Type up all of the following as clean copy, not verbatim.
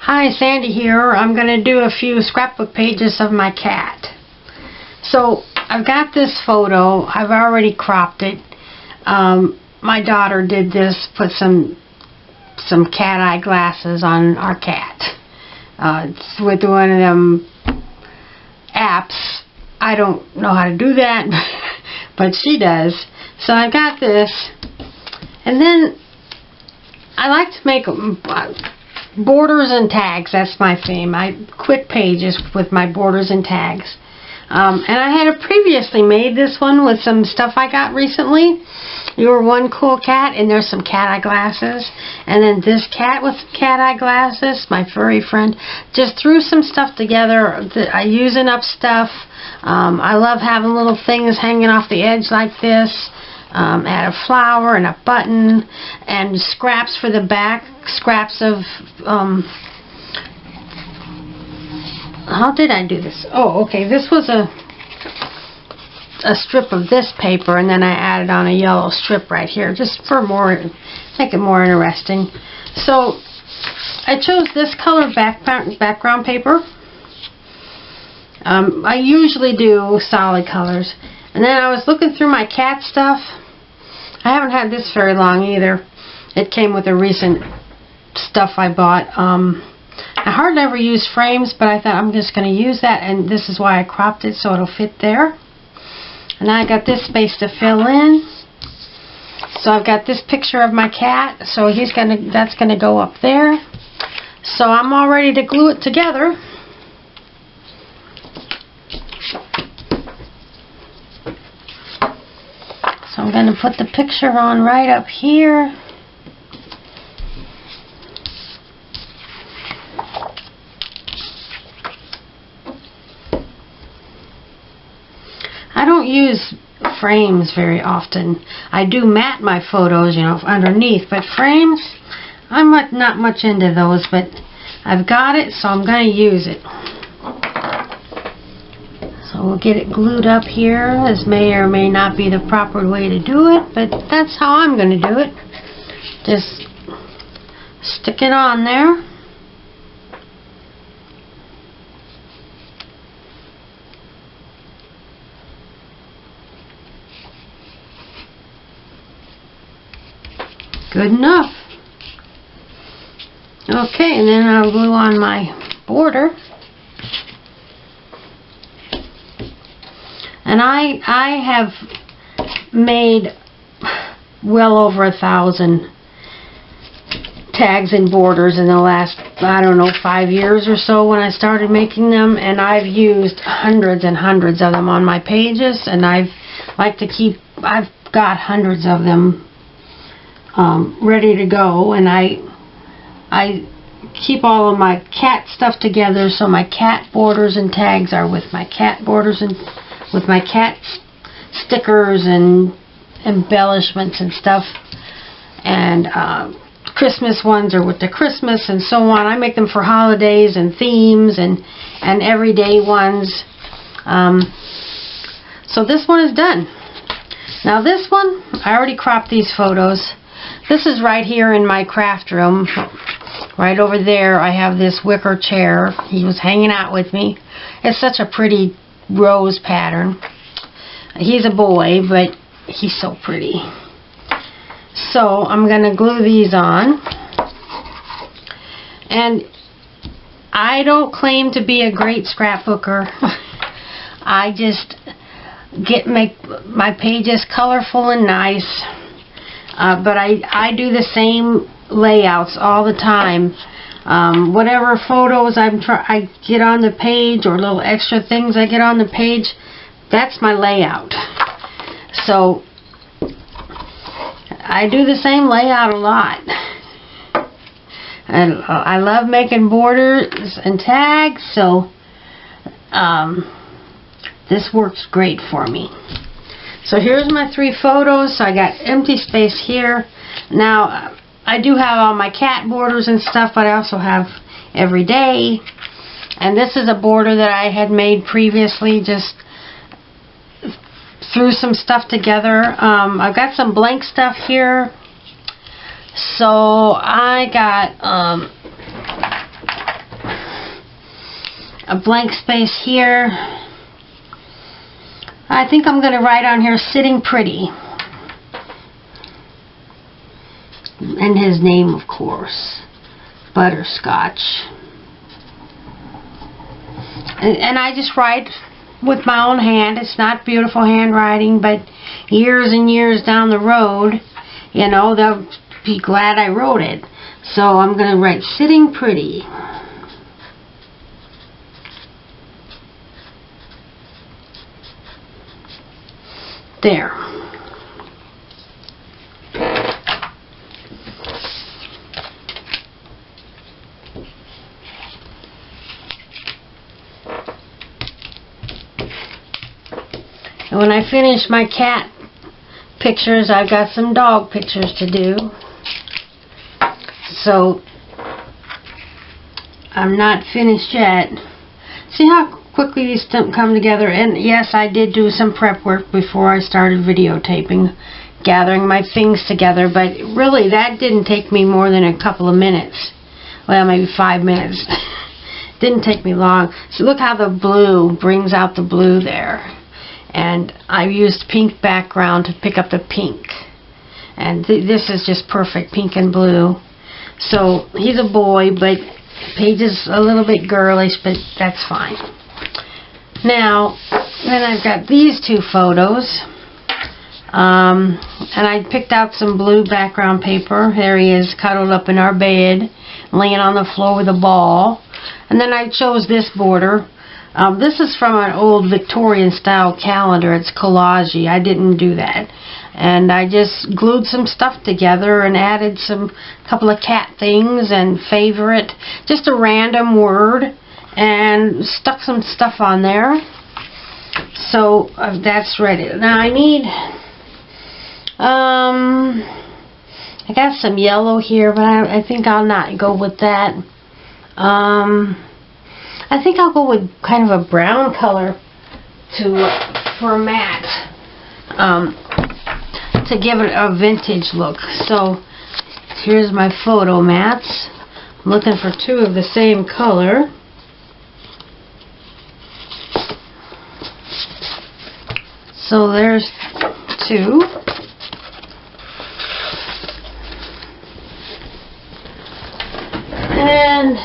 Hi, Sandy here. I'm going to do a few scrapbook pages of my cat. So I've got this photo. I've already cropped it. My daughter did this, put some cat eye glasses on our cat. It's with one of them apps. I don't know how to do that, but she does. So I've got this. And then I like to make borders and tags. That's my theme. Quick pages with my borders and tags. And I had previously made this one with some stuff I got recently. You're one cool cat, and there's some cat eye glasses. And then this cat with cat eye glasses, my furry friend, just threw some stuff together. Using up stuff. I love having little things hanging off the edge like this. Add a flower and a button and scraps for the back, scraps of how did I do this? Oh, okay, this was a strip of this paper, and then I added on a yellow strip right here just for make it more interesting. So I chose this color background paper. I usually do solid colors, and then I was looking through my cat stuff. I haven't had this very long either. It came with a recent stuff I bought. I hardly ever use frames, but I thought I'm just going to use that, and this is why I cropped it so it'll fit there. And I got this space to fill in. So I've got this picture of my cat, so that's gonna go up there. So I'm all ready to glue it together. So I'm going to put the picture on right up here. I don't use frames very often. I do mat my photos, underneath, but frames, I'm not much into those, but I've got it, so I'm going to use it. So we'll get it glued up here. This may or may not be the proper way to do it, but that's how I'm going to do it. Just stick it on there. Good enough. Okay, and then I'll glue on my border. And I have made well over 1,000 tags and borders in the last, I don't know, 5 years or so when I started making them, and I've used hundreds and hundreds of them on my pages, and I've got hundreds of them ready to go, and I keep all of my cat stuff together, so my cat borders and tags are with my cat borders and with my cat stickers and embellishments and stuff, and Christmas ones are with the Christmas and so on. I make them for holidays and themes and everyday ones. So this one is done. Now this one, I already cropped these photos. This is right here in my craft room. Right over there I have this wicker chair. He was hanging out with me. It's such a pretty rose pattern. He's a boy, but he's so pretty. So I'm going to glue these on. And I don't claim to be a great scrapbooker. I just make my pages colorful and nice. But I do the same layouts all the time. Whatever photos I get on the page, or little extra things I get on the page, that's my layout. So I do the same layout a lot. And I love making borders and tags, so this works great for me. So here's my 3 photos. So I got empty space here. Now I do have all my cat borders and stuff, but I also have every day. And this is a border that I had made previously, just threw some stuff together. I've got some blank stuff here. So I got a blank space here. I think I'm going to write on here, sitting pretty. And his name, of course, Butterscotch. And I just write with my own hand. It's not beautiful handwriting, but years and years down the road, you know, they'll be glad I wrote it. So I'm going to write sitting pretty. There. And when I finish my cat pictures, I've got some dog pictures to do. So I'm not finished yet. See how quickly these come together? And yes, I did do some prep work before I started videotaping, gathering my things together, but really that didn't take me more than a couple of minutes. Well, maybe 5 minutes. Didn't take me long. So look how the blue brings out the blue there. And I used pink background to pick up the pink. And this is just perfect, pink and blue. So he's a boy, but Paige is a little bit girlish, but that's fine. Now, then I've got these two photos. And I picked out some blue background paper. There he is, cuddled up in our bed, laying on the floor with a ball. And then I chose this border. This is from an old Victorian style calendar. It's collage-y. I didn't do that. And I just glued some stuff together and added some couple of cat things and favorite, just a random word, and stuck some stuff on there. So that's ready. Now I need, I got some yellow here, but I think I'll not go with that. I think I'll go with kind of a brown color for a matte, to give it a vintage look. So here's my photo mats. I'm looking for two of the same color. So there's two. And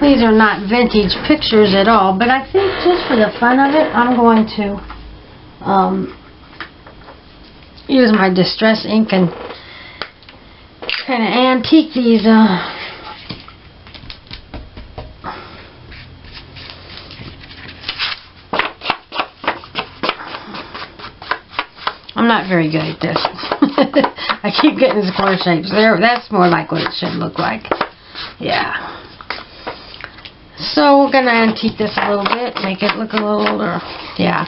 these are not vintage pictures at all, but I think just for the fun of it, I'm going to use my Distress ink and kind of antique these. I'm not very good at this. I keep getting square shapes. There, that's more like what it should look like. Yeah. So we're going to antique this a little bit, make it look a little older. Yeah.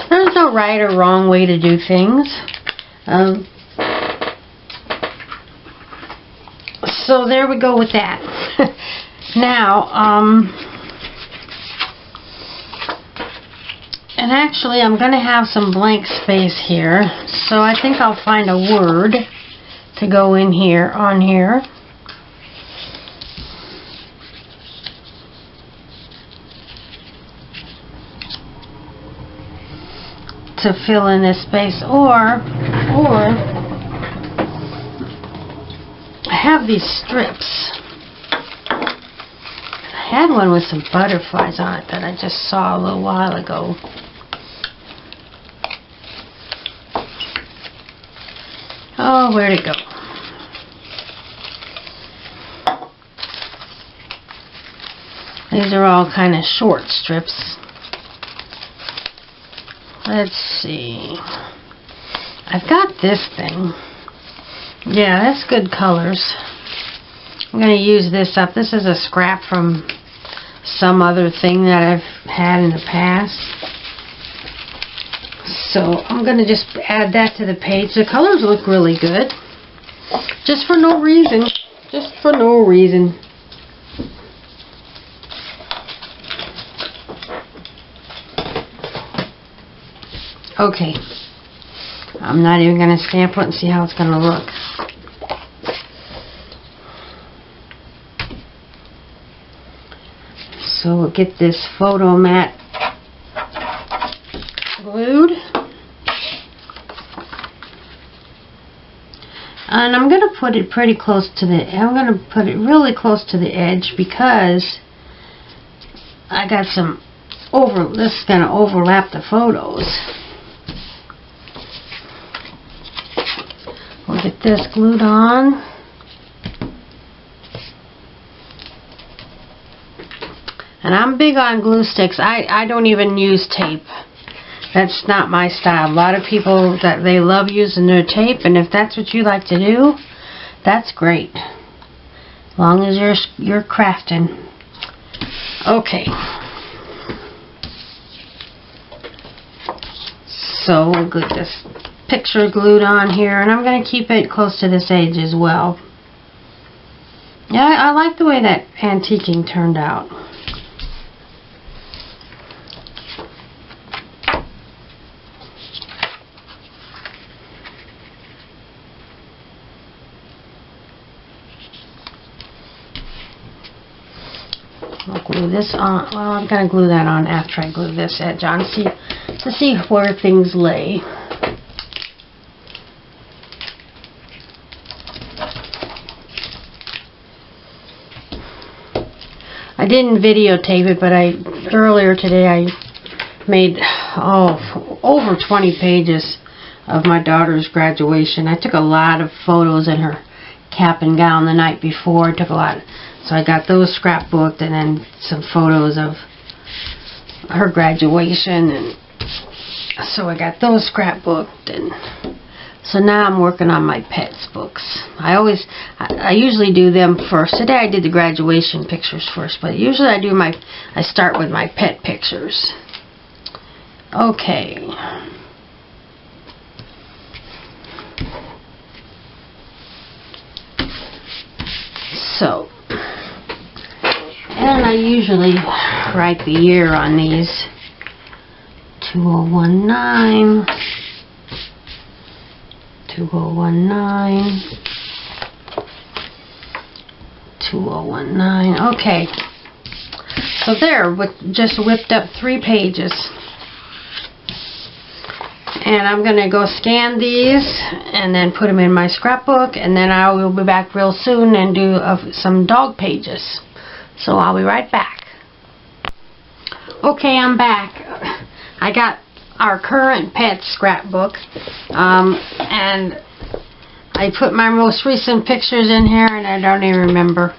There's no right or wrong way to do things. So there we go with that. Now, and actually I'm going to have some blank space here, so I think I'll find a word to go in here, on here. To fill in this space, or I have these strips. I had one with some butterflies on it that I just saw a little while ago. Oh, where'd it go? These are all kind of short strips. Let's see. I've got this thing. Yeah, that's good colors. I'm going to use this up. This is a scrap from some other thing that I've had in the past. So I'm going to just add that to the page. The colors look really good. Just for no reason. Just for no reason. Okay. I'm not even going to stamp it and see how it's going to look. So we'll get this photo mat glued. And I'm going to put it pretty close to I'm going to put it really close to the edge because I got some this is going to overlap the photos. We'll get this glued on. And I'm big on glue sticks. I don't even use tape. That's not my style. A lot of people that they love using their tape, and if that's what you like to do, that's great. As long as you're crafting. Okay. So we'll get this picture glued on here, and I'm going to keep it close to this edge as well. Yeah, I like the way that antiquing turned out. I'll glue this on. Well, I'm going to glue that on after I glue this edge on to see where things lay. I didn't videotape it, but earlier today I made over 20 pages of my daughter's graduation. I took a lot of photos in her cap and gown the night before. I took a lot. So I got those scrapbooked, and then some photos of her graduation, and so I got those scrapbooked, and so now I'm working on my pets books. I usually do them first. Today I did the graduation pictures first, but usually I start with my pet pictures. Okay. So, and I usually write the year on these. 2019, 2019, 2019. Okay. So there, just whipped up 3 pages. And I'm going to go scan these and then put them in my scrapbook, and then I will be back real soon and do some dog pages. So I'll be right back. Okay, I'm back. I got our current pet scrapbook, and I put my most recent pictures in here, and I don't even remember.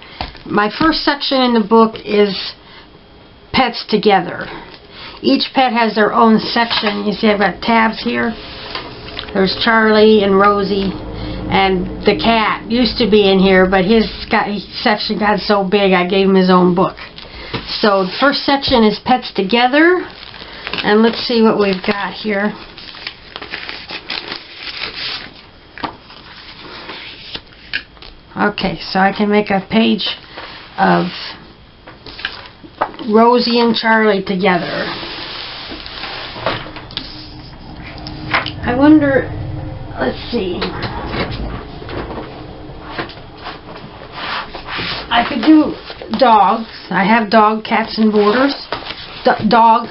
My first section in the book is pets together. Each pet has their own section. You see I've got tabs here. There's Charlie and Rosie, and the cat used to be in here, but his section got so big I gave him his own book. So the first section is pets together, and let's see what we've got here. Okay, so I can make a page of Rosie and Charlie together. I wonder, let's see. I could do dogs. I have dog, cats, and borders. Dog,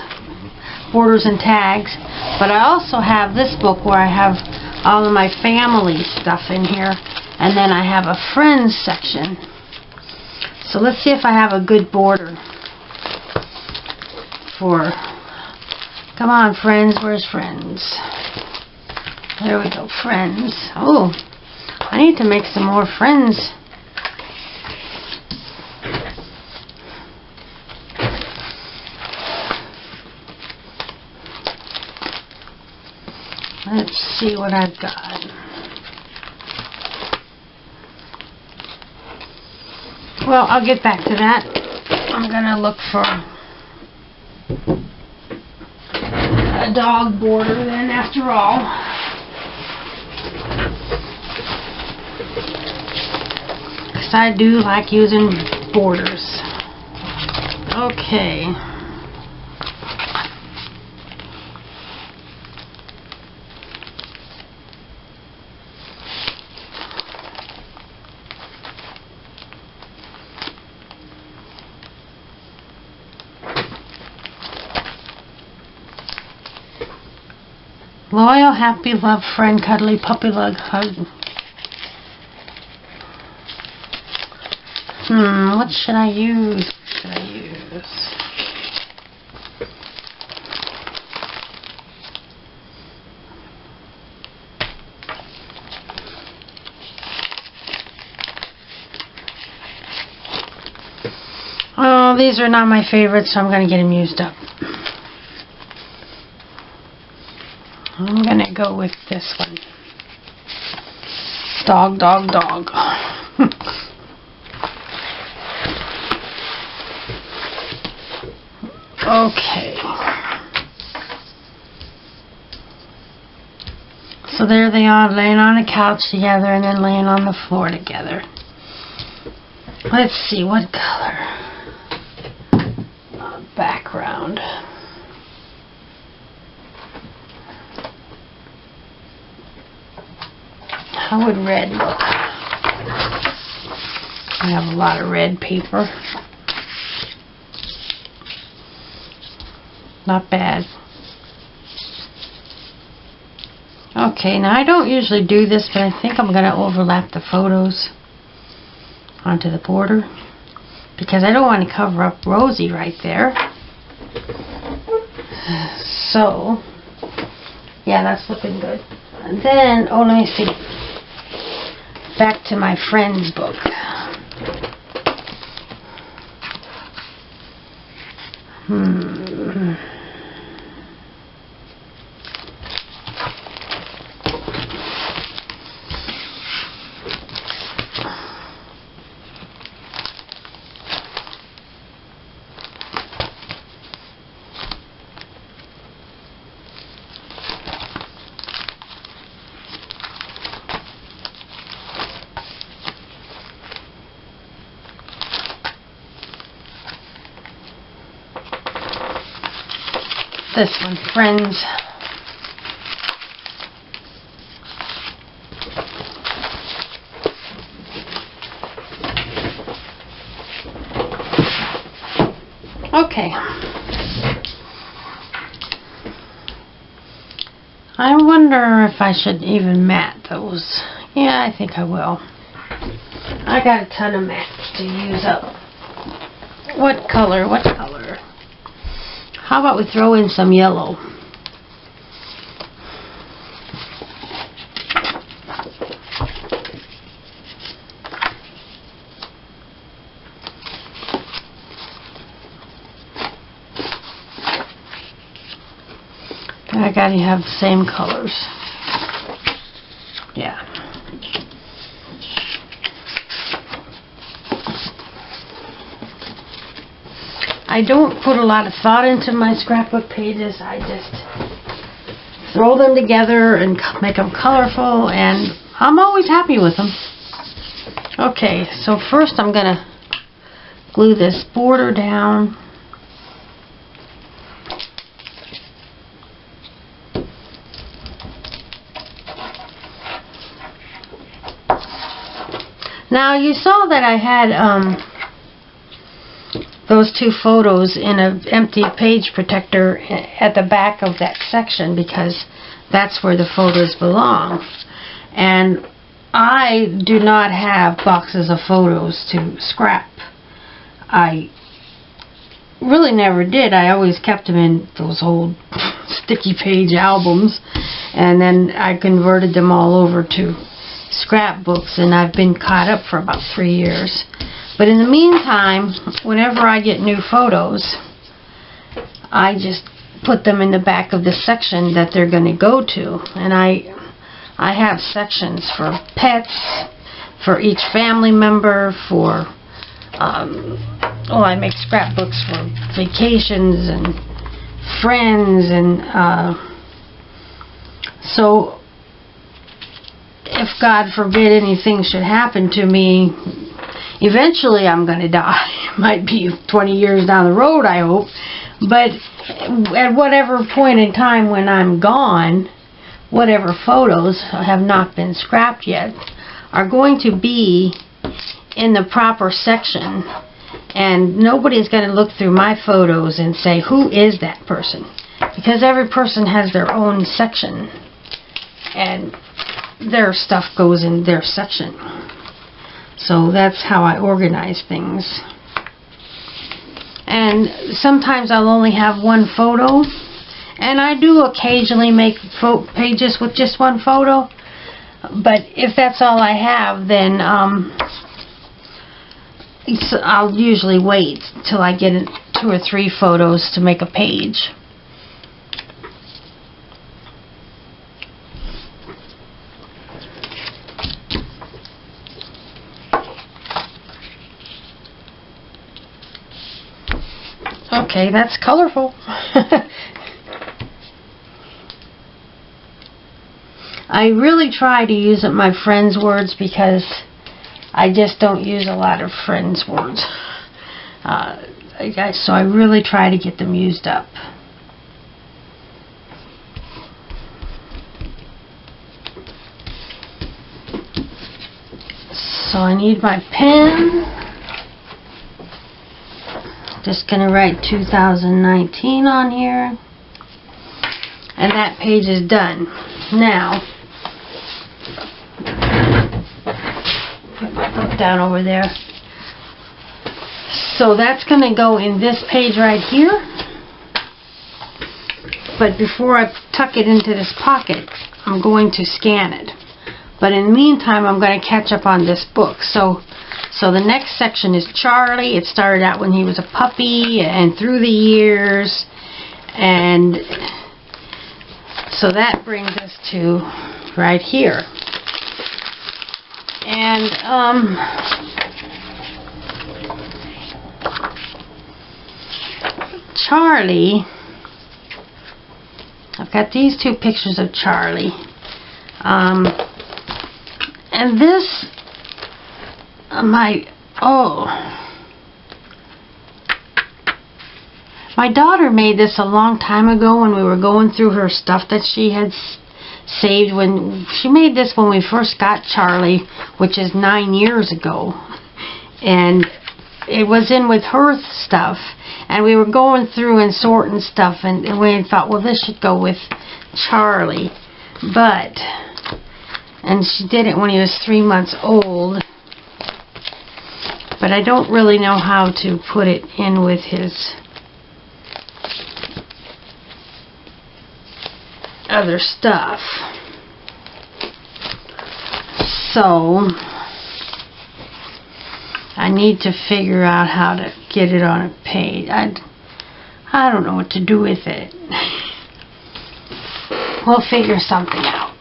borders, and tags. But I also have this book where I have all of my family stuff in here. And then I have a friends section. So let's see if I have a good border for, come on friends, where's friends? There we go, friends. Oh, I need to make some more friends. Let's see what I've got. Well, I'll get back to that. I'm gonna look for a dog border then, after all. Because I do like using borders. Okay. Loyal, happy, love, friend, cuddly, puppy, hug. What should I use? Oh, these are not my favorites, so I'm going to get them used up. I'm going to go with this one. Dog, dog, dog. Okay. So there they are, laying on a couch together and then laying on the floor together. Let's see, what color? Background. How would red look? I have a lot of red paper. Not bad. Okay, now I don't usually do this, but I think I'm going to overlap the photos onto the border because I don't want to cover up Rosie right there. So, yeah, that's looking good. And then, oh, let me see. Back to my friend's book. This one, friends. Okay. I wonder if I should even mat those. Yeah, I think I will. I got a ton of mats to use up. What color? What color? How about we throw in some yellow? I gotta have the same colors. Yeah. I don't put a lot of thought into my scrapbook pages. I just throw them together and make them colorful, and I'm always happy with them. Okay, so first I'm gonna glue this border down. Now you saw that I had those two photos in an empty page protector at the back of that section because that's where the photos belong. And I do not have boxes of photos to scrap. I really never did. I always kept them in those old sticky page albums, and then I converted them all over to scrapbooks, and I've been caught up for about 3 years. But in the meantime, whenever I get new photos, I just put them in the back of the section that they're going to go to. And I have sections for pets, for each family member, for, I make scrapbooks for vacations and friends. And so if God forbid anything should happen to me, eventually I'm going to die. It might be 20 years down the road, I hope. But at whatever point in time when I'm gone, whatever photos have not been scrapped yet are going to be in the proper section. And nobody's going to look through my photos and say, who is that person? Because every person has their own section and their stuff goes in their section. So that's how I organize things. And sometimes I'll only have one photo, and I do occasionally make pages with just one photo, but if that's all I have, then I'll usually wait till I get 2 or 3 photos to make a page. Okay, that's colorful. I really try to use up my friends' words because I just don't use a lot of friends' words. So I really try to get them used up. So I need my pen. Just going to write 2019 on here. And that page is done. Now, put my book down over there. So that's going to go in this page right here. But before I tuck it into this pocket, I'm going to scan it. But in the meantime, I'm going to catch up on this book. So the next section is Charlie. It started out when he was a puppy and through the years. And so that brings us to right here. And Charlie, I've got these 2 pictures of Charlie. And this, my daughter made this a long time ago when we were going through her stuff that she had saved. When she made this when we first got Charlie, which is 9 years ago, and it was in with her stuff, and we were going through and sorting stuff, and we thought, well, this should go with Charlie. And she did it when he was 3 months old, but I don't really know how to put it in with his other stuff. So I need to figure out how to get it on a page. I don't know what to do with it. We'll figure something out.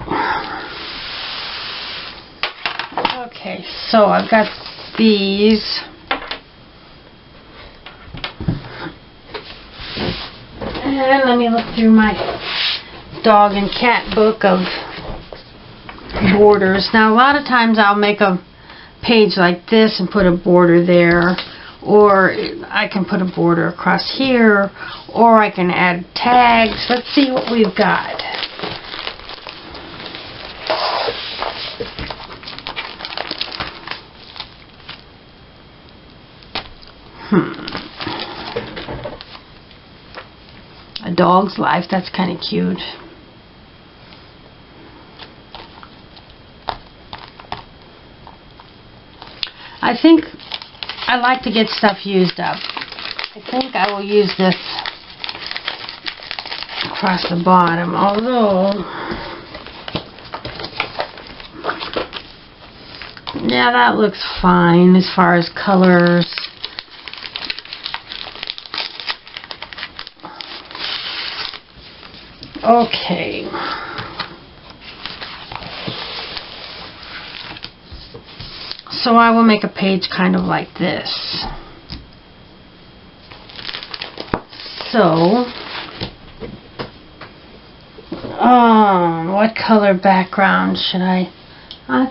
Okay, so I've got these. And let me look through my dog and cat book of borders. Now, a lot of times I'll make a page like this and put a border there, or I can put a border across here, or I can add tags. Let's see what we've got. A dog's life, that's kind of cute. I think I like to get stuff used up. I think I will use this across the bottom, although, yeah, that looks fine as far as colors. Okay. So I will make a page kind of like this. So, what color background should I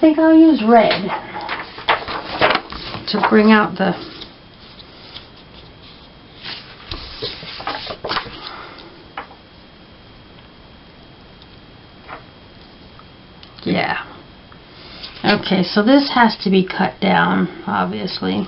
think I'll use red to bring out the yeah. Okay, so this has to be cut down, obviously.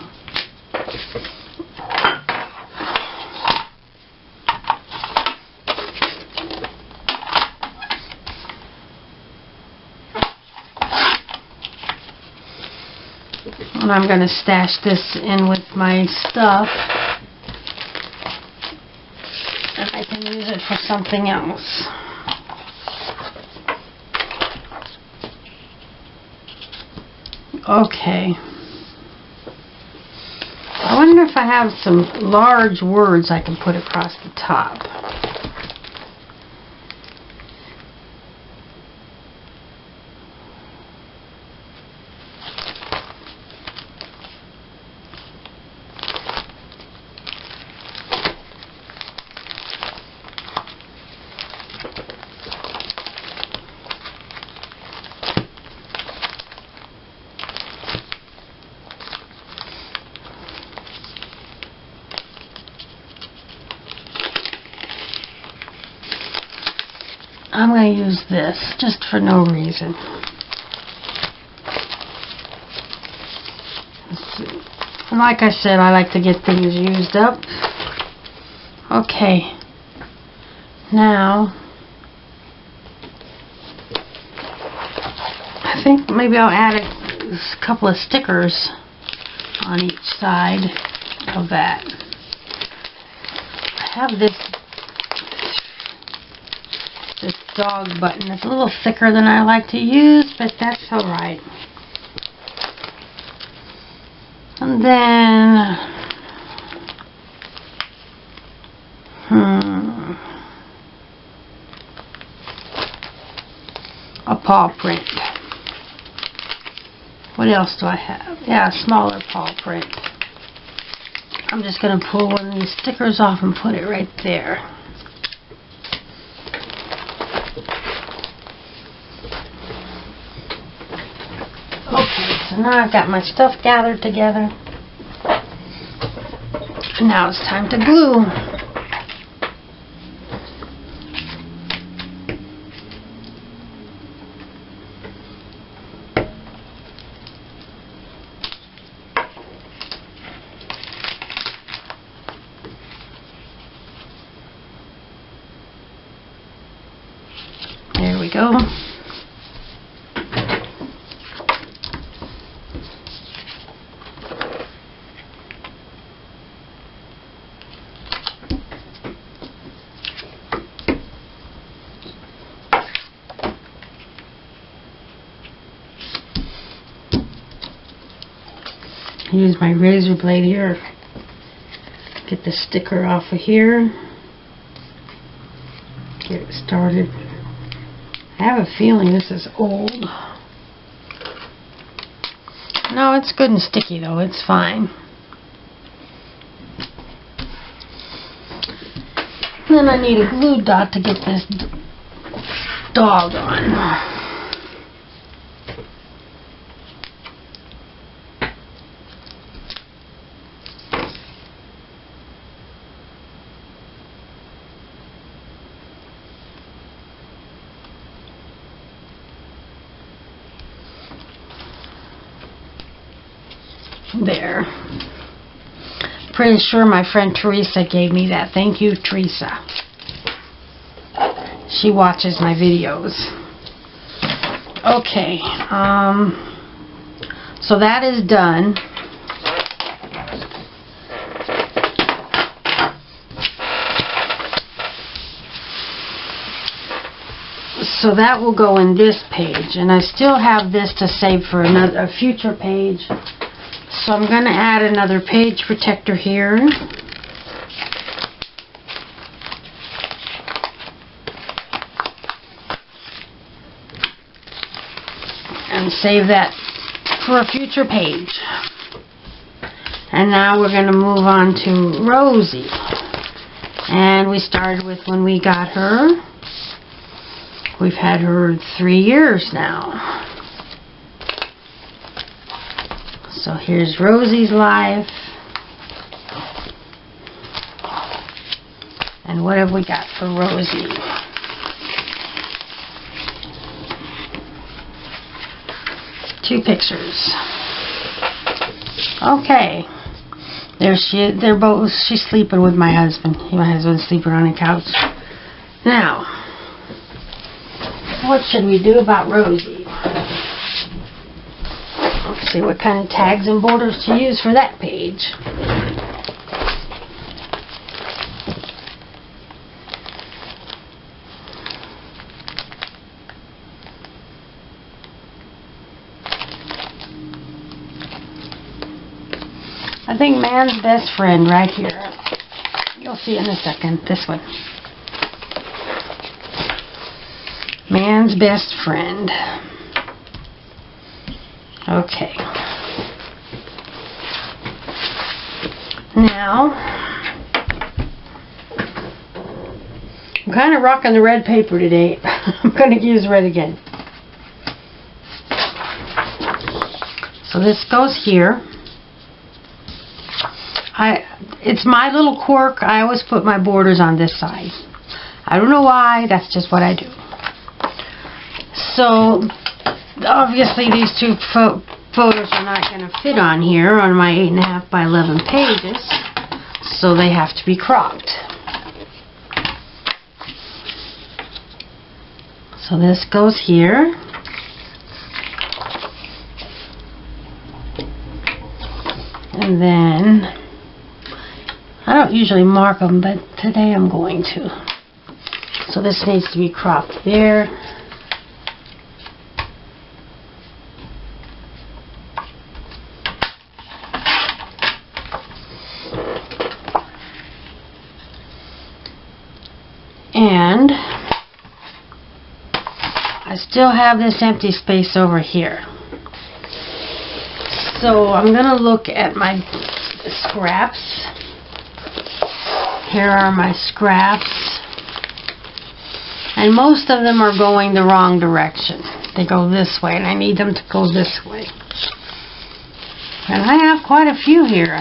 And I'm going to stash this in with my stuff. And I can use it for something else. Okay. I wonder if I have some large words I can put across the top. I'm going to use this just for no reason. Let's see. And like I said, I like to get things used up. Okay. Now, I think maybe I'll add a couple of stickers on each side of that. I have this dog button. It's a little thicker than I like to use, but that's alright. And then a paw print. What else do I have? Yeah, a smaller paw print. I'm just going to pull one of these stickers off and put it right there. So now I've got my stuff gathered together. And now it's time to glue. There we go. Use my razor blade here. Get the sticker off of here. Get it started. I have a feeling this is old. No, it's good and sticky though. It's fine. And then I need a glue dot to get this dog on. There. Pretty sure my friend Teresa gave me that. Thank you, Teresa. She watches my videos. Okay. So that is done. So that will go in this page, and I still have this to save for a future page. So I'm going to add another page protector here. And save that for a future page. And now we're going to move on to Rosie. And we started with when we got her. We've had her 3 years now. So here's Rosie's life. And what have we got for Rosie? Two pictures. Okay. She's sleeping with my husband. My husband's sleeping on the couch. Now, what should we do about Rosie? Let's see what kind of tags and borders to use for that page. I think man's best friend right here. You'll see in a second. This one. Man's best friend. Okay. Now, I'm kind of rocking the red paper today. I'm going to use red again. So this goes here. It's my little quirk. I always put my borders on this side. I don't know why. That's just what I do. So, obviously these two photos are not going to fit on here on my 8.5 by 11 pages. So they have to be cropped. So this goes here. And then, I don't usually mark them, but today I'm going to. So this needs to be cropped there. And I still have this empty space over here. So I'm going to look at my scraps. Here are my scraps. And most of them are going the wrong direction. They go this way, and I need them to go this way. And I have quite a few here.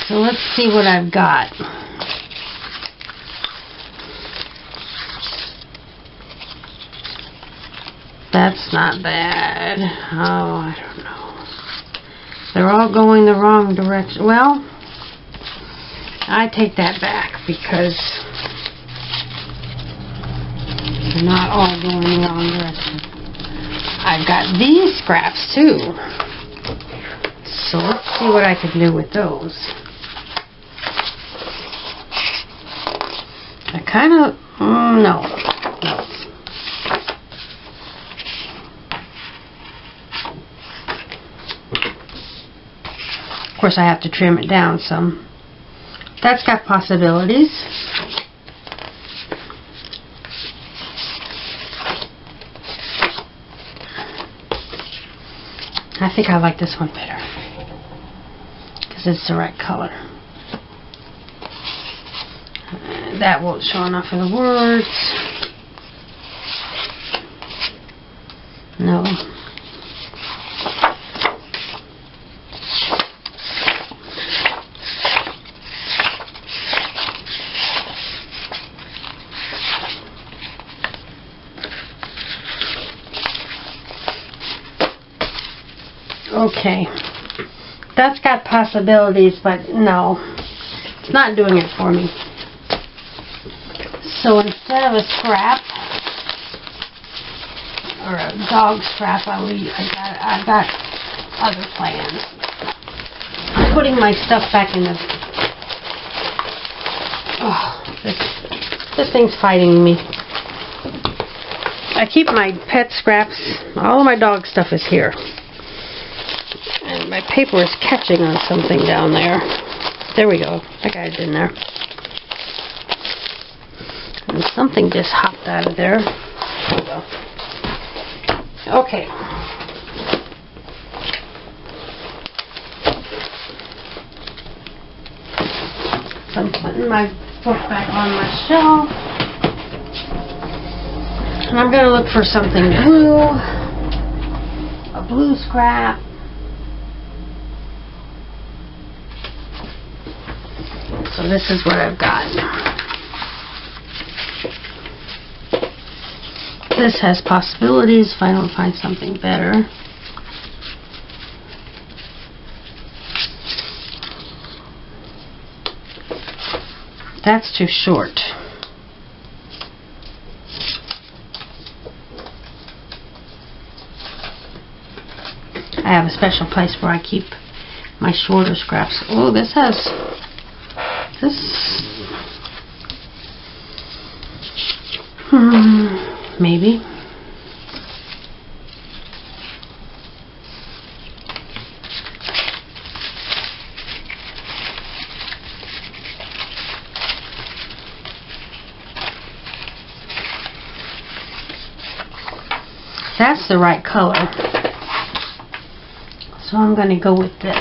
So let's see what I've got. That's not bad. Oh, I don't know. They're all going the wrong direction. Well, I take that back because they're not all going the wrong direction. I've got these scraps too. So let's see what I can do with those. I kind of, no. Of course, I have to trim it down some. That's got possibilities. I think I like this one better because it's the right color. That won't show enough of the words. No. Okay, that's got possibilities, but no, it's not doing it for me. So instead of a scrap or a dog scrap, I got other plans. I'm putting my stuff back in the. Oh, this thing's fighting me. I keep my pet scraps. All of my dog stuff is here. And my paper is catching on something down there. There we go. I got it in there. And something just hopped out of there. There we go. Okay. So I'm putting my book back on my shelf. And I'm going to look for something blue. A blue scrap. So this is what I've got. This has possibilities if I don't find something better. That's too short. I have a special place where I keep my shorter scraps. Oh, this has... maybe. That's the right color. So I'm going to go with this.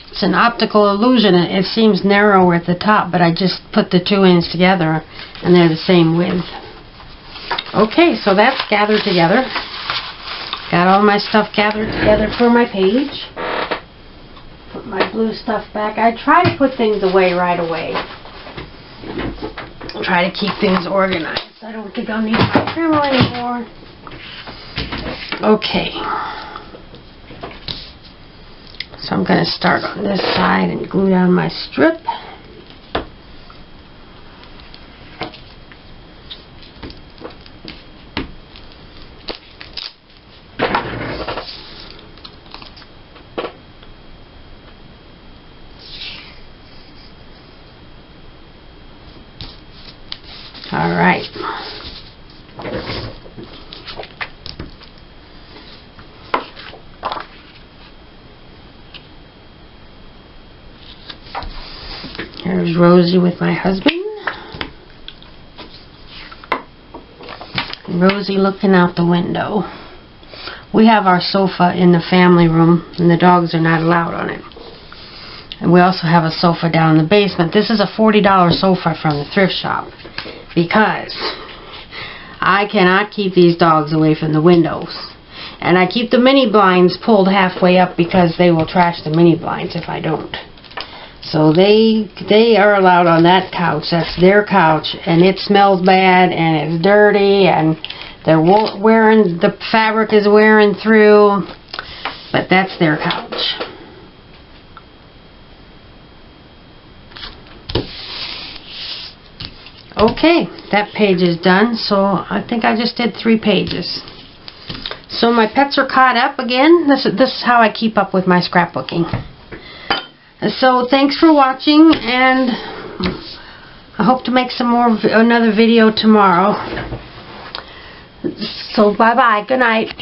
It's an optical illusion. It seems narrower at the top, but I just put the two ends together and they're the same width. Okay, so that's gathered together. Got all my stuff gathered together for my page. Put my blue stuff back. I try to put things away right away. Try to keep things organized. I don't think I'll need my camera anymore. Okay. So I'm going to start on this side and glue down my strip. All right. Here's Rosie with my husband. Rosie looking out the window. We have our sofa in the family room, and the dogs are not allowed on it. And we also have a sofa down in the basement. This is a $40 sofa from the thrift shop, because I cannot keep these dogs away from the windows. And I keep the mini blinds pulled halfway up because they will trash the mini blinds if I don't. So they are allowed on that couch. That's their couch, and it smells bad and it's dirty and they're wearing, the fabric is wearing through, but that's their couch. Okay, that page is done. So I think I just did 3 pages. So my pets are caught up again. This is how I keep up with my scrapbooking. So thanks for watching, and I hope to make another video tomorrow. So bye bye. Good night.